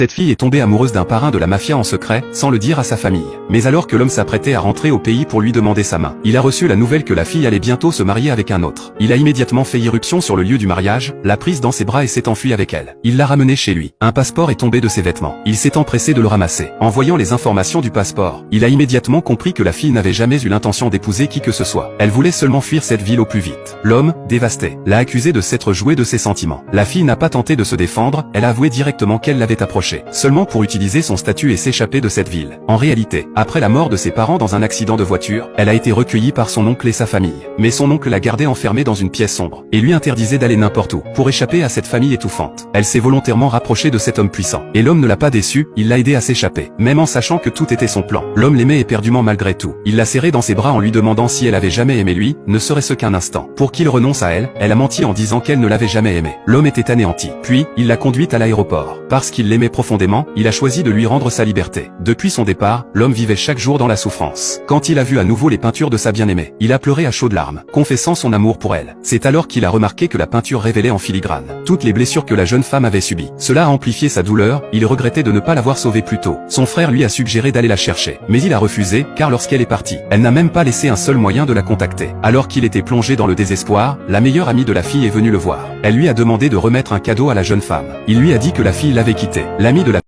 Cette fille est tombée amoureuse d'un parrain de la mafia en secret, sans le dire à sa famille. Mais alors que l'homme s'apprêtait à rentrer au pays pour lui demander sa main, il a reçu la nouvelle que la fille allait bientôt se marier avec un autre. Il a immédiatement fait irruption sur le lieu du mariage, l'a prise dans ses bras et s'est enfui avec elle. Il l'a ramenée chez lui. Un passeport est tombé de ses vêtements. Il s'est empressé de le ramasser. En voyant les informations du passeport, il a immédiatement compris que la fille n'avait jamais eu l'intention d'épouser qui que ce soit. Elle voulait seulement fuir cette ville au plus vite. L'homme, dévasté, l'a accusé de s'être joué de ses sentiments. La fille n'a pas tenté de se défendre, elle a avoué directement qu'elle l'avait approché, seulement pour utiliser son statut et s'échapper de cette ville. En réalité, après la mort de ses parents dans un accident de voiture, elle a été recueillie par son oncle et sa famille. Mais son oncle l'a gardée enfermée dans une pièce sombre, et lui interdisait d'aller n'importe où, pour échapper à cette famille étouffante. Elle s'est volontairement rapprochée de cet homme puissant. Et l'homme ne l'a pas déçue, il l'a aidé à s'échapper. Même en sachant que tout était son plan. L'homme l'aimait éperdument malgré tout. Il l'a serrée dans ses bras en lui demandant si elle avait jamais aimé lui, ne serait-ce qu'un instant. Pour qu'il renonce à elle, elle a menti en disant qu'elle ne l'avait jamais aimé. L'homme était anéanti. Puis, il l'a conduite à l'aéroport. Parce qu'il l'aimait profondément, il a choisi de lui rendre sa liberté. Depuis son départ, l'homme vivait chaque jour dans la souffrance. Quand il a vu à nouveau les peintures de sa bien-aimée, il a pleuré à chaudes larmes, confessant son amour pour elle. C'est alors qu'il a remarqué que la peinture révélait en filigrane toutes les blessures que la jeune femme avait subies. Cela a amplifié sa douleur, il regrettait de ne pas l'avoir sauvée plus tôt. Son frère lui a suggéré d'aller la chercher, mais il a refusé, car lorsqu'elle est partie, elle n'a même pas laissé un seul moyen de la contacter. Alors qu'il était plongé dans le désespoir, la meilleure amie de la fille est venue le voir. Elle lui a demandé de remettre un cadeau à la jeune femme. Il lui a dit que la fille l'avait quitté. L'ami de la